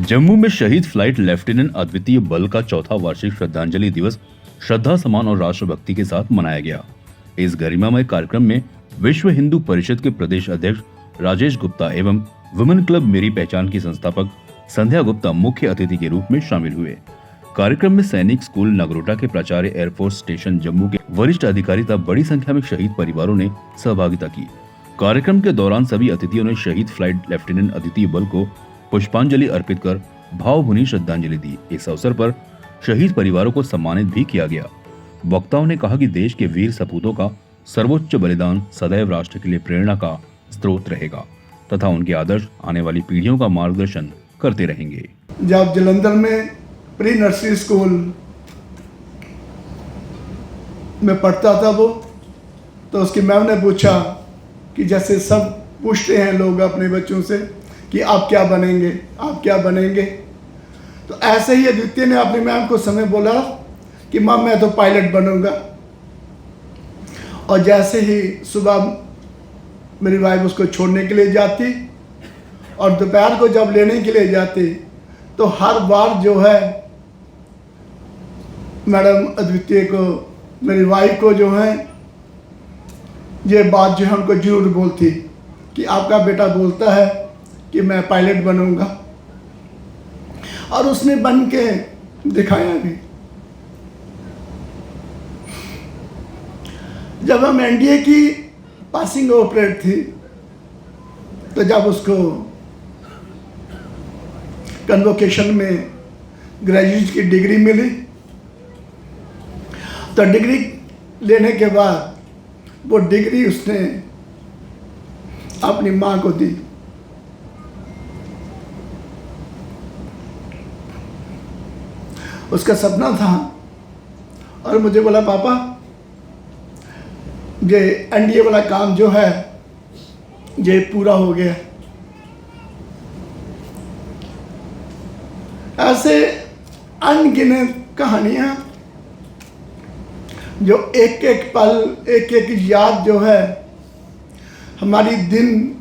जम्मू में शहीद flight lieutenant अद्वितीय बल का चौथा वार्षिक श्रद्धांजलि दिवस श्रद्धा सम्मान और राष्ट्रभक्ति के साथ मनाया गया। इस गरिमामय कार्यक्रम में विश्व हिंदू परिषद के प्रदेश अध्यक्ष राजेश गुप्ता एवं वुमेन क्लब मेरी पहचान की संस्थापक संध्या गुप्ता मुख्य अतिथि के रूप में शामिल हुए। कार्यक्रम में सैनिक स्कूल नगरोटा के प्राचार्य, एयरफोर्स स्टेशन जम्मू के वरिष्ठ अधिकारी तथा बड़ी संख्या में शहीद परिवारों ने सहभागिता की। कार्यक्रम के दौरान सभी अतिथियों ने शहीद फ्लाइट लेफ्टिनेंट अद्वितीय बल को पुष्पांजलि अर्पित कर भावभीनी श्रद्धांजलि दी। इस अवसर पर शहीद परिवारों को सम्मानित भी किया गया। वक्ताओं ने कहा कि देश के वीर सपूतों का सर्वोच्च बलिदान सदैव राष्ट्र के लिए प्रेरणा का स्रोत रहेगा तथा उनके आदर्श आने वाली पीढ़ियों का मार्गदर्शन करते रहेंगे। जब जलंधर में प्री नर्सरी स्कूल में पढ़ता था वो, तो उसकी मैम ने पूछा कि जैसे सब पूछते हैं लोग अपने बच्चों से कि आप क्या बनेंगे, आप क्या बनेंगे, तो ऐसे ही अद्वितीय ने अपनी मैम को समय बोला कि मैम मैं तो पायलट बनूंगा। और जैसे ही सुबह मेरी वाइफ उसको छोड़ने के लिए जाती और दोपहर को जब लेने के लिए जाती, तो हर बार जो है मैडम अद्वितीय को, मेरी वाइफ को जो है ये बात जो है उनको जरूर बोलती कि आपका बेटा बोलता है कि मैं पायलट बनूंगा, और उसने बन के दिखाया भी। जब हम एनडीए की पासिंग आउट परेड थी, तो जब उसको कन्वोकेशन में ग्रेजुएट की डिग्री मिली, तो डिग्री लेने के बाद वो डिग्री उसने अपनी माँ को दी। उसका सपना था और मुझे बोला पापा ये एनडीए वाला काम जो है ये पूरा हो गया। ऐसे अनगिनत कहानियां जो एक एक पल, एक एक याद जो है हमारी दिन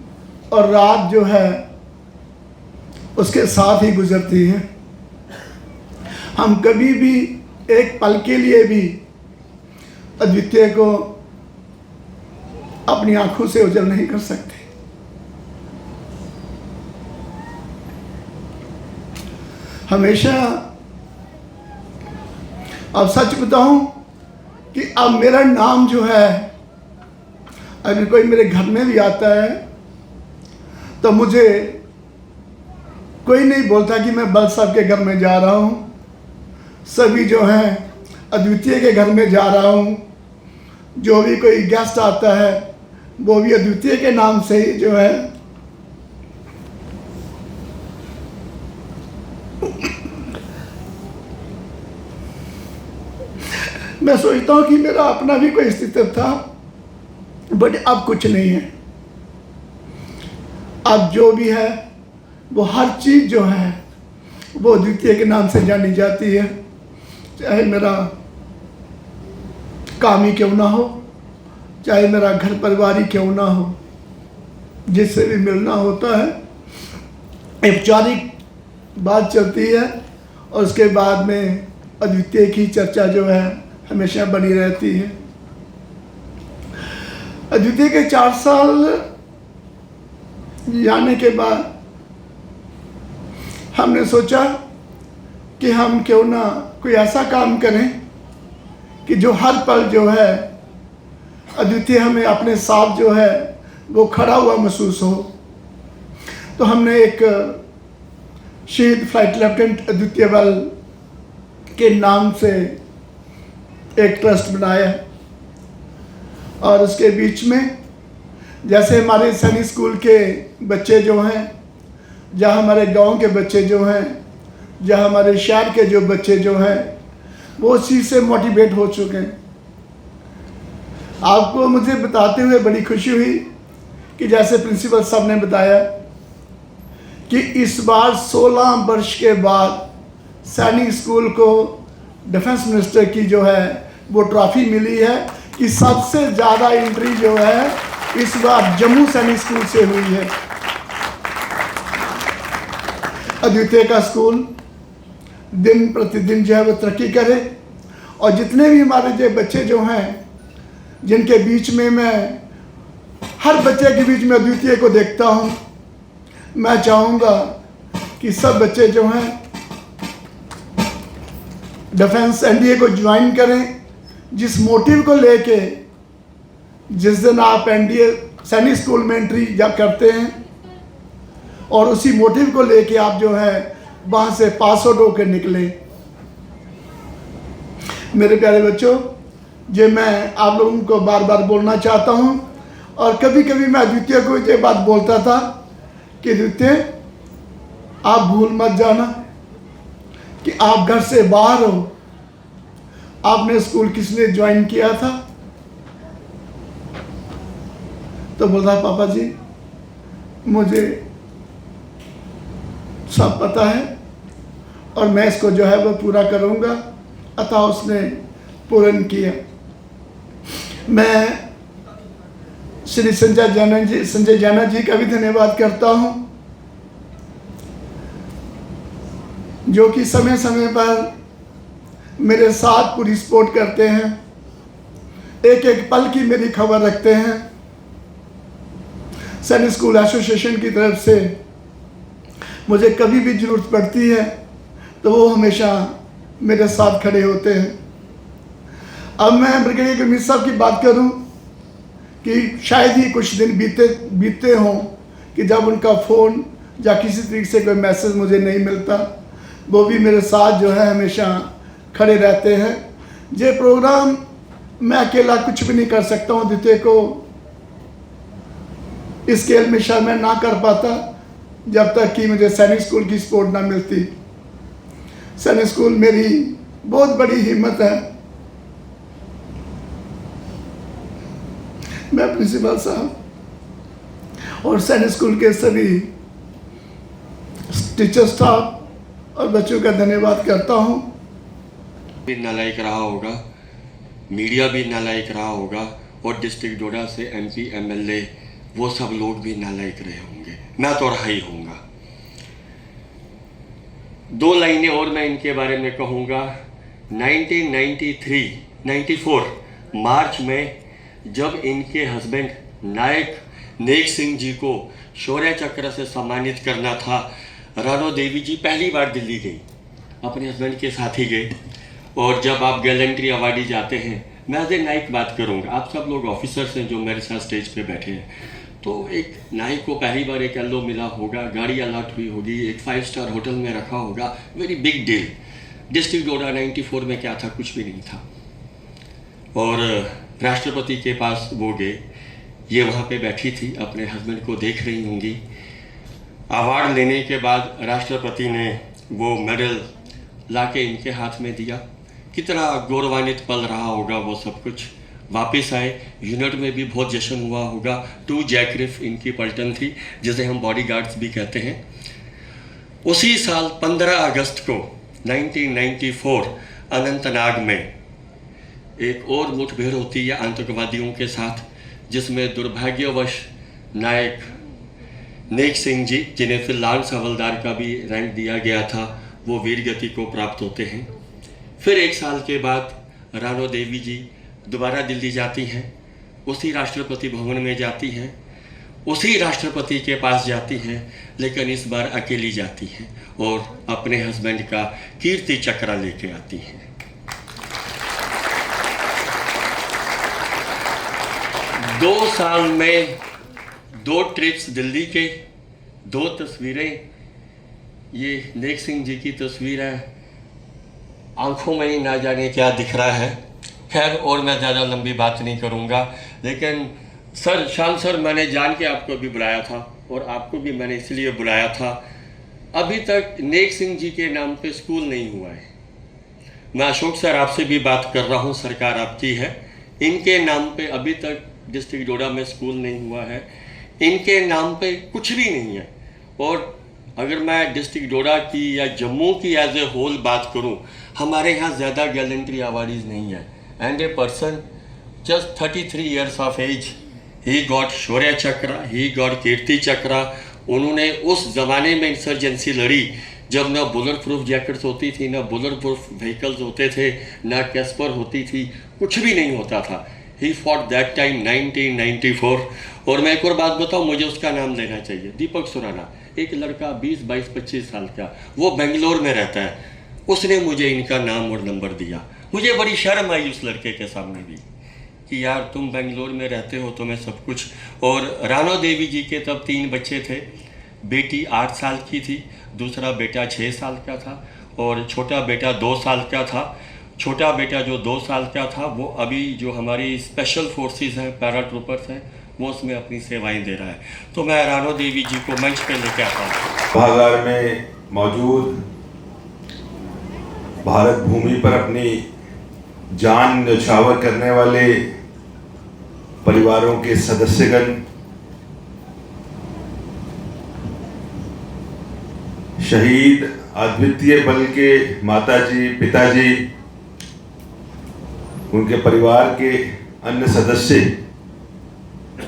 और रात जो है उसके साथ ही गुजरती है। हम कभी भी एक पल के लिए भी अद्वितीय को अपनी आंखों से ओझल नहीं कर सकते। हमेशा, अब सच बताऊं कि अब मेरा नाम जो है, अगर कोई मेरे घर में भी आता है तो मुझे कोई नहीं बोलता कि मैं बल साहब के घर में जा रहा हूं। सभी जो हैं अद्वितीय के घर में जा रहा हूं। जो भी कोई गेस्ट आता है वो भी अद्वितीय के नाम से ही जो है मैं सोचता हूं कि मेरा अपना भी कोई अस्तित्व था, बट अब कुछ नहीं है। अब जो भी है वो हर चीज जो है वो अद्वितीय के नाम से जानी जाती है। चाहे मेरा काम ही क्यों ना हो, चाहे मेरा घर परिवार ही क्यों ना हो, जिससे भी मिलना होता है औपचारिक बात चलती है और उसके बाद में अद्वितीय की चर्चा जो है हमेशा बनी रहती है। अद्वितीय के 4 साल जाने के बाद हमने सोचा कि हम क्यों ना कोई ऐसा काम करें कि जो हर पल जो है अद्वितीय हमें अपने साथ जो है वो खड़ा हुआ महसूस हो। तो हमने एक शहीद फ्लाइट लेफ्टिनेंट अद्वितीय बल के नाम से एक ट्रस्ट बनाया, और उसके बीच में जैसे हमारे सैनिक स्कूल के बच्चे जो हैं, जहाँ हमारे गांव के बच्चे जो हैं, जहाँ हमारे शहर के जो बच्चे जो हैं वो उस चीज़ से मोटिवेट हो चुके हैं। आपको मुझे बताते हुए बड़ी खुशी हुई कि जैसे प्रिंसिपल साहब ने बताया कि इस बार 16 वर्ष के बाद सैनिक स्कूल को डिफेंस मिनिस्टर की जो है वो ट्रॉफी मिली है कि सबसे ज़्यादा एंट्री जो है इस बार जम्मू सैनिक स्कूल से हुई है। अद्वितीय का स्कूल दिन प्रतिदिन जो है वो तरक्की करे, और जितने भी हमारे जो बच्चे जो हैं जिनके बीच में मैं हर बच्चे के बीच में अद्वितीय को देखता हूँ, मैं चाहूँगा कि सब बच्चे जो हैं डिफेंस एनडीए को ज्वाइन करें। जिस मोटिव को लेके जिस दिन आप एनडीए सैनिक स्कूल में एंट्री जब करते हैं और उसी मोटिव को लेके आप जो है वहाँ से पास आउट होकर निकले। मेरे प्यारे बच्चों, ये मैं आप लोगों को बार बार बोलना चाहता हूँ, और कभी कभी मैं अद्वितीय को ये बात बोलता था कि अद्वितीय आप भूल मत जाना कि आप घर से बाहर हो, आपने स्कूल किसने ज्वाइन किया था? तो बोलता पापा जी मुझे सब पता है और मैं इसको जो है वो पूरा करूंगा। अतः उसने पूर्ण किया। मैं श्री संजय जैना जी का भी धन्यवाद करता हूं, जो कि समय समय पर मेरे साथ पूरी सपोर्ट करते हैं, एक एक पल की मेरी खबर रखते हैं। सैनिक स्कूल एसोसिएशन की तरफ से मुझे कभी भी ज़रूरत पड़ती है तो वो हमेशा मेरे साथ खड़े होते हैं। अब मैं ब्रिगेडियर कमीर साहब की बात करूं कि शायद ही कुछ दिन बीते हों कि जब उनका फ़ोन या किसी तरीके से कोई मैसेज मुझे नहीं मिलता, वो भी मेरे साथ जो है हमेशा खड़े रहते हैं। ये प्रोग्राम मैं अकेला कुछ भी नहीं कर सकता हूँ, द्वितीय को इस स्केल में शायद मैं ना कर पाता जब तक कि मुझे सैनिक स्कूल की सपोर्ट ना मिलती। सैनिक स्कूल मेरी बहुत बड़ी हिम्मत है। मैं प्रिंसिपल साहब और सैनिक स्कूल के सभी टीचर स्टाफ और बच्चों का धन्यवाद करता हूँ। भी नालायक रहा होगा, मीडिया भी नालायक रहा होगा, और डिस्ट्रिक्ट डोडा से एमपी एमएलए वो सब लोग भी नालायक रहे होंगे। मैं तो रहा ही होऊंगा। 2 लाइनें और मैं इनके बारे में कहूँगा। 1994 मार्च में जब इनके हस्बैंड नायक नेक सिंह जी को शौर्य चक्र से सम्मानित करना था, रानो देवी जी पहली बार दिल्ली गई, अपने हस्बैंड के साथ ही गए। और जब आप गैलेंट्री अवार्डी जाते हैं, मैं एज ए नायक बात करूंगा, आप सब लोग ऑफिसर्स हैं जो मेरे साथ स्टेज पे बैठे हैं, तो एक नायक को पहली बार एक येल्लो मिला होगा, गाड़ी अलॉट हुई होगी, एक 5 स्टार होटल में रखा होगा, वेरी बिग डील। डिस्ट्रिक्ट डोडा 94 में क्या था? कुछ भी नहीं था। और राष्ट्रपति के पास वो गए, ये वहाँ पे बैठी थी, अपने हस्बैंड को देख रही होंगी। अवार्ड लेने के बाद राष्ट्रपति ने वो मेडल लाके इनके हाथ में दिया। कितना गौरवान्वित पल रहा होगा वो सब कुछ। वापस आए, यूनिट में भी बहुत जश्न हुआ होगा। 2 जैकरिफ इनकी पलटन थी, जिसे हम बॉडीगार्ड्स भी कहते हैं। उसी साल 15 अगस्त को 1994 अनंतनाग में एक और मुठभेड़ होती है आतंकवादियों के साथ, जिसमें दुर्भाग्यवश नायक नेक सिंह जी, जिन्हें फिर लांस हवलदार का भी रैंक दिया गया था, वो वीर गति को प्राप्त होते हैं। फिर 1 साल के बाद रानो देवी जी दोबारा दिल्ली जाती हैं, उसी राष्ट्रपति भवन में जाती हैं, उसी राष्ट्रपति के पास जाती हैं, लेकिन इस बार अकेली जाती हैं और अपने हस्बैंड का कीर्ति चक्र लेके आती हैं। 2 साल में 2 ट्रिप्स दिल्ली के, 2 तस्वीरें। ये नेक सिंह जी की तस्वीर है, आंखों में ही ना जाने क्या दिख रहा है। खैर, और मैं ज़्यादा लंबी बात नहीं करूँगा, लेकिन सर, शान सर, मैंने जान के आपको भी बुलाया था और आपको भी मैंने इसलिए बुलाया था, अभी तक नेक सिंह जी के नाम पे स्कूल नहीं हुआ है। मैं अशोक सर आपसे भी बात कर रहा हूँ, सरकार आपकी है, इनके नाम पे अभी तक डिस्ट्रिक्ट डोडा में स्कूल नहीं हुआ है, इनके नाम पे कुछ भी नहीं है। और अगर मैं डिस्ट्रिक्ट डोडा की या जम्मू की एज ए होल बात करूं, हमारे यहाँ ज़्यादा गैलेंट्री अवार्डीज नहीं है। And a person just 33 years of age, he got Shaurya Chakra, he got कीर्ति चक्र। उन्होंने उस ज़माने में इंसर्जेंसी लड़ी जब ना बुलेट प्रूफ जैकेट्स होती थी, ना बुलेट प्रूफ व्हीकल्स होते थे, ना कैस्पर होती थी, कुछ भी नहीं होता था। ही फॉर दैट टाइम 1994। और मैं एक और बात बताऊं, मुझे उसका नाम लेना चाहिए, दीपक सुराना। एक लड़का 20, 22, 25 साल का, वो बेंगलोर में रहता है, उसने मुझे इनका नाम और नंबर दिया। मुझे बड़ी शर्म आई उस लड़के के सामने भी कि यार तुम बेंगलोर में रहते हो, तुम्हें सब कुछ। और रानो देवी जी के तब 3 बच्चे थे। बेटी 8 साल की थी, दूसरा बेटा 6 साल का था और छोटा बेटा 2 साल का था। छोटा बेटा जो 2 साल का था वो अभी जो हमारी स्पेशल फोर्सेस हैं, पैरा ट्रूपर्स हैं, वो उसमें अपनी सेवाएं दे रहा है। तो मैं रानो देवी जी को मंच पे लेके आता हूँ। सभागार में मौजूद भारत भूमि पर अपनी जान न्यौछावर करने वाले परिवारों के सदस्यगण, शहीद अद्वितीय बल के माताजी, पिताजी, उनके परिवार के अन्य सदस्य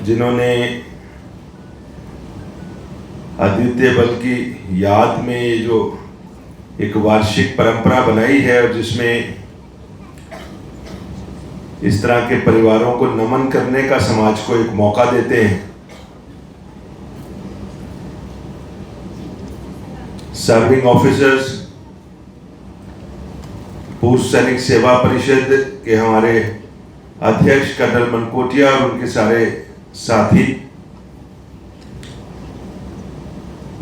जिन्होंने अद्वितीय बल की याद में ये जो एक वार्षिक परंपरा बनाई है और जिसमें इस तरह के परिवारों को नमन करने का समाज को एक मौका देते हैं। सर्विंग ऑफिसर्स, पूर्व सैनिक सेवा परिषद के हमारे अध्यक्ष कर्नल मनकोटिया और उनके सारे साथी,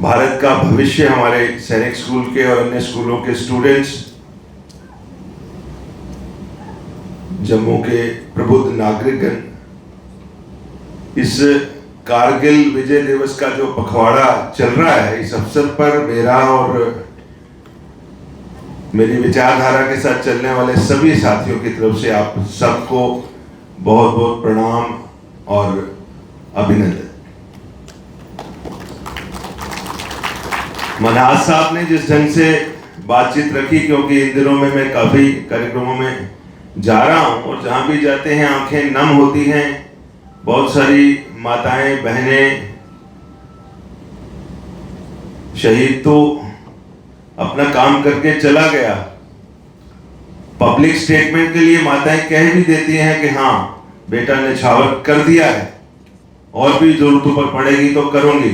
भारत का भविष्य हमारे सैनिक स्कूल के और अन्य स्कूलों के स्टूडेंट्स, जम्मू के प्रबुद्ध नागरिकगण, इस कारगिल विजय दिवस का जो पखवाड़ा चल रहा है, इस अवसर पर मेरा और मेरी विचारधारा के साथ चलने वाले सभी साथियों की तरफ से आप सबको बहुत बहुत प्रणाम और अभिनंदन। मनहास साहब ने जिस ढंग से बातचीत रखी, क्योंकि इन दिनों में मैं काफी कार्यक्रमों में जा रहा हूं और जहां भी जाते हैं आंखें नम होती हैं। बहुत सारी माताएं, बहनें, शहीद तो अपना काम करके चला गया, पब्लिक स्टेटमेंट के लिए माताएं कह भी देती हैं कि हाँ बेटा ने न्यौछावर कर दिया है और भी जरूरतों पर पड़ेगी तो करूंगी।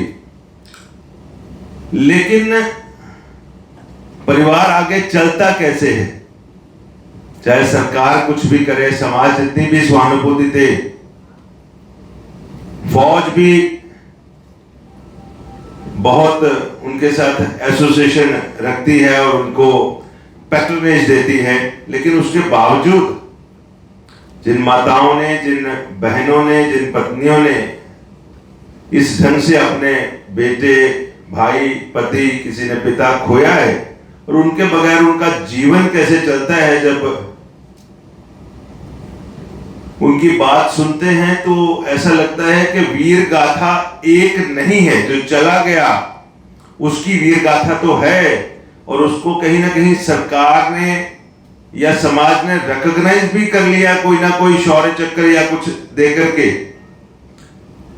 लेकिन परिवार आगे चलता कैसे है? चाहे सरकार कुछ भी करे, समाज जितनी भी सहानुभूति दे, फौज भी बहुत उनके साथ एसोसिएशन रखती है और उनको पैट्रोनेज देती है, लेकिन उसके बावजूद जिन माताओं ने, जिन बहनों ने, जिन पत्नियों ने इस ढंग से अपने बेटे, भाई, पति, किसी ने पिता खोया है, और उनके बगैर उनका जीवन कैसे चलता है, जब उनकी बात सुनते हैं तो ऐसा लगता है कि वीर गाथा एक नहीं है। जो चला गया उसकी वीर गाथा तो है, और उसको कहीं ना कहीं सरकार ने या समाज ने रिकॉग्नाइज भी कर लिया कोई ना कोई शौर्य चक्र या कुछ दे करके।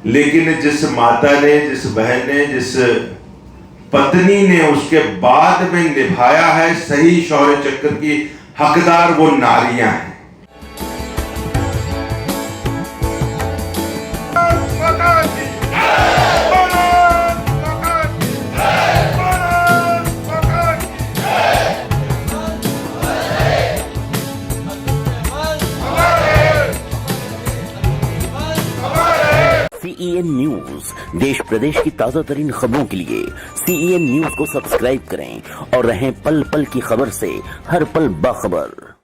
लेकिन जिस माता ने, जिस बहन ने, जिस पत्नी ने उसके बाद में निभाया है सही शौर्य चक्र की हकदार, वो नारियां हैं। CEN न्यूज, देश प्रदेश की ताजा तरीन खबरों के लिए CEN न्यूज को सब्सक्राइब करें और रहें पल पल की खबर से हर पल बाखबर।